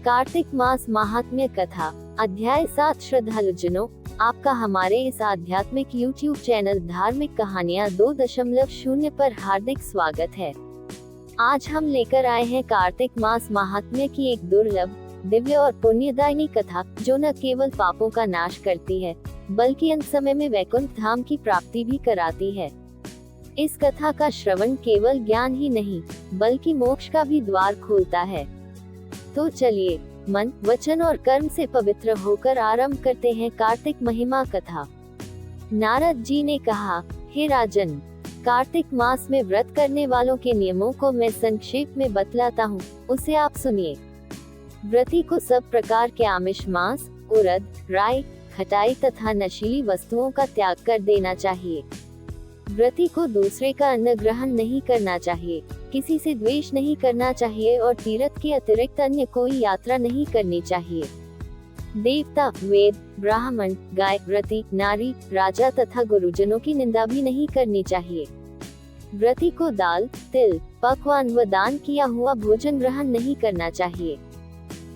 कार्तिक मास महात्म्य कथा अध्याय 7। श्रद्धालुजनों, आपका हमारे इस आध्यात्मिक YouTube चैनल धार्मिक कहानियाँ 2.0 पर हार्दिक स्वागत है। आज हम लेकर आए हैं कार्तिक मास महात्म्य की एक दुर्लभ, दिव्य और पुण्यदायिनी कथा, जो न केवल पापों का नाश करती है, बल्कि अंत समय में वैकुंठ धाम की प्राप्ति भी कराती है। इस कथा का श्रवण केवल ज्ञान ही नहीं, बल्कि मोक्ष का भी द्वार खोलता है। तो चलिए मन, वचन और कर्म से पवित्र होकर आरंभ करते हैं कार्तिक महिमा कथा। नारद जी ने कहा, हे राजन, कार्तिक मास में व्रत करने वालों के नियमों को मैं संक्षेप में बतलाता हूँ, उसे आप सुनिए। व्रती को सब प्रकार के आमिष, मांस, उड़द, राई, खटाई तथा नशीली वस्तुओं का त्याग कर देना चाहिए। व्रती को दूसरे का अन्न ग्रहण नहीं करना चाहिए, किसी से द्वेष नहीं करना चाहिए और तीर्थ के अतिरिक्त अन्य कोई यात्रा नहीं करनी चाहिए। देवता, वेद, ब्राह्मण, गाय, व्रती, नारी, राजा तथा गुरुजनों की निंदा भी नहीं करनी चाहिए। व्रती को दाल, तिल, पकवान व दान किया हुआ भोजन ग्रहण नहीं करना चाहिए।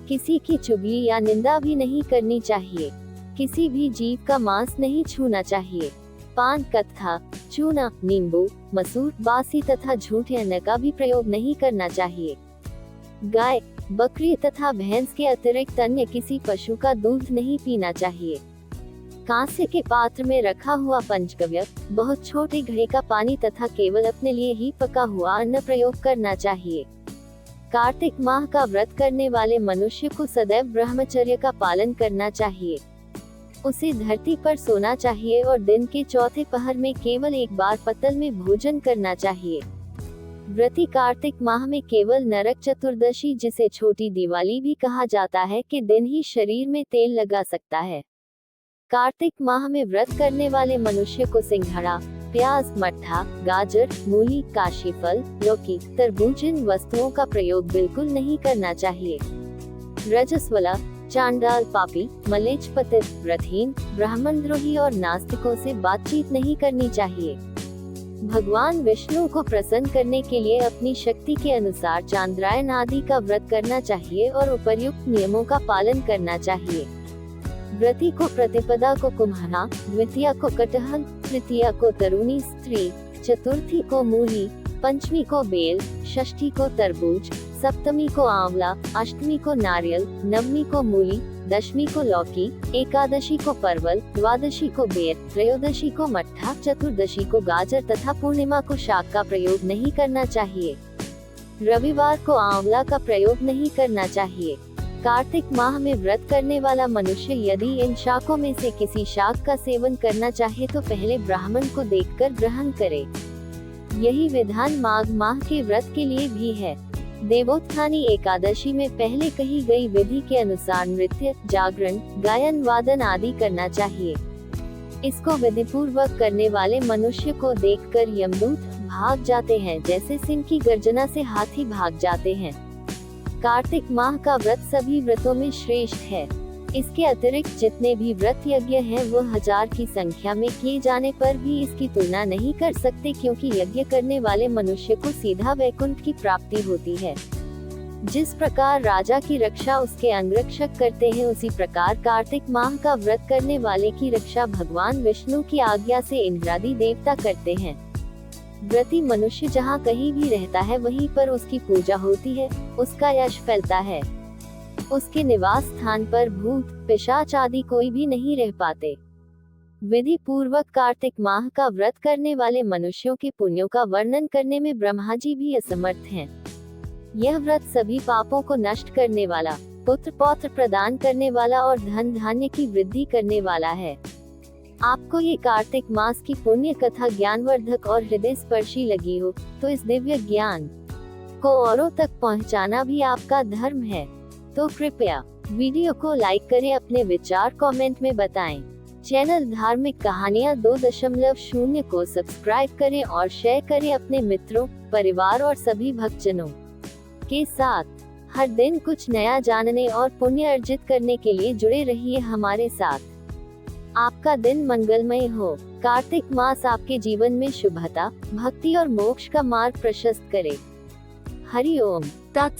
किसी की चुगली या निंदा भी नहीं करनी चाहिए। किसी भी जीव का मांस नहीं छूना चाहिए। पान, कत्था, चूना, नींबू, मसूर, बासी तथा झूठे अन्न का भी प्रयोग नहीं करना चाहिए। गाय, बकरी तथा भैंस के अतिरिक्त अन्य किसी पशु का दूध नहीं पीना चाहिए। कांसे के पात्र में रखा हुआ पंचगव्य, बहुत छोटे घड़े का पानी तथा केवल अपने लिए ही पका हुआ अन्न प्रयोग करना चाहिए। कार्तिक माह का व्रत करने वाले मनुष्य को सदैव ब्रह्मचर्य का पालन करना चाहिए। उसे धरती पर सोना चाहिए और दिन के चौथे पहर में केवल एक बार पत्तल में भोजन करना चाहिए। व्रती कार्तिक माह में केवल नरक चतुर्दशी, जिसे छोटी दिवाली भी कहा जाता है, के दिन ही शरीर में तेल लगा सकता है। कार्तिक माह में व्रत करने वाले मनुष्य को सिंघाड़ा, प्याज, मट्ठा, गाजर, मूली, काशीफल, लौकी, तरबूज इन वस्तुओं का प्रयोग बिल्कुल नहीं करना चाहिए। रजस्वला, चांडाल, पापी, मलेच्छ, पतित, व्रतहीन, ब्राह्मणद्रोही और नास्तिकों से बातचीत नहीं करनी चाहिए। भगवान विष्णु को प्रसन्न करने के लिए अपनी शक्ति के अनुसार चांद्रायन आदि का व्रत करना चाहिए और उपर्युक्त नियमों का पालन करना चाहिए। व्रती को प्रतिपदा को कुम्हारा, द्वितीया को कटहल, तृतीया को तरुणी स्त्री, चतुर्थी को मूली, पंचमी को बेल, षष्ठी को तरबूज, सप्तमी को आंवला, अष्टमी को नारियल, नवमी को मूली, दशमी को लौकी, एकादशी को परवल, द्वादशी को बेर, त्रयोदशी को मट्ठा, चतुर्दशी को गाजर तथा पूर्णिमा को शाक का प्रयोग नहीं करना चाहिए। रविवार को आंवला का प्रयोग नहीं करना चाहिए। कार्तिक माह में व्रत करने वाला मनुष्य यदि इन शाकों में से किसी शाक का सेवन करना चाहे तो पहले ब्राह्मण को देखकर ग्रहण करे। यही विधान माघ माह के व्रत के लिए भी है। देवोत्थानी एकादशी में पहले कही गई विधि के अनुसार नृत्य, जागरण, गायन, वादन आदि करना चाहिए। इसको विधिपूर्वक करने वाले मनुष्य को देखकर यमदूत भाग जाते हैं, जैसे सिंह की गर्जना से हाथी भाग जाते हैं। कार्तिक माह का व्रत सभी व्रतों में श्रेष्ठ है। इसके अतिरिक्त जितने भी व्रत यज्ञ हैं वह 1000 की संख्या में किए जाने पर भी इसकी तुलना नहीं कर सकते, क्योंकि यज्ञ करने वाले मनुष्य को सीधा वैकुंठ की प्राप्ति होती है। जिस प्रकार राजा की रक्षा उसके अंगरक्षक करते हैं, उसी प्रकार कार्तिक माह का व्रत करने वाले की रक्षा भगवान विष्णु की आज्ञा से इंद्रादि देवता करते हैं। व्रती मनुष्य जहाँ कहीं भी रहता है वहीं पर उसकी पूजा होती है, उसका यश फैलता है। उसके निवास स्थान पर भूत, पिशाच आदि कोई भी नहीं रह पाते। विधि पूर्वक कार्तिक माह का व्रत करने वाले मनुष्यों के पुण्यों का वर्णन करने में ब्रह्मा जी भी असमर्थ हैं। यह व्रत सभी पापों को नष्ट करने वाला, पुत्र पौत्र प्रदान करने वाला और धन धान्य की वृद्धि करने वाला है। आपको ये कार्तिक मास की पुण्य कथा ज्ञानवर्धक और हृदय स्पर्शी लगी हो तो इस दिव्य ज्ञान को औरों तक पहुंचाना भी आपका धर्म है। तो कृपया वीडियो को लाइक करें, अपने विचार कमेंट में बताएं। चैनल धार्मिक कहानियाँ 2.0 को सब्सक्राइब करें और शेयर करें अपने मित्रों, परिवार और सभी भक्तजनों के साथ। हर दिन कुछ नया जानने और पुण्य अर्जित करने के लिए जुड़े रहिए हमारे साथ। आपका दिन मंगलमय हो। कार्तिक मास आपके जीवन में शुभता, भक्ति और मोक्ष का मार्ग प्रशस्त करे। हरि ओम तत्सत।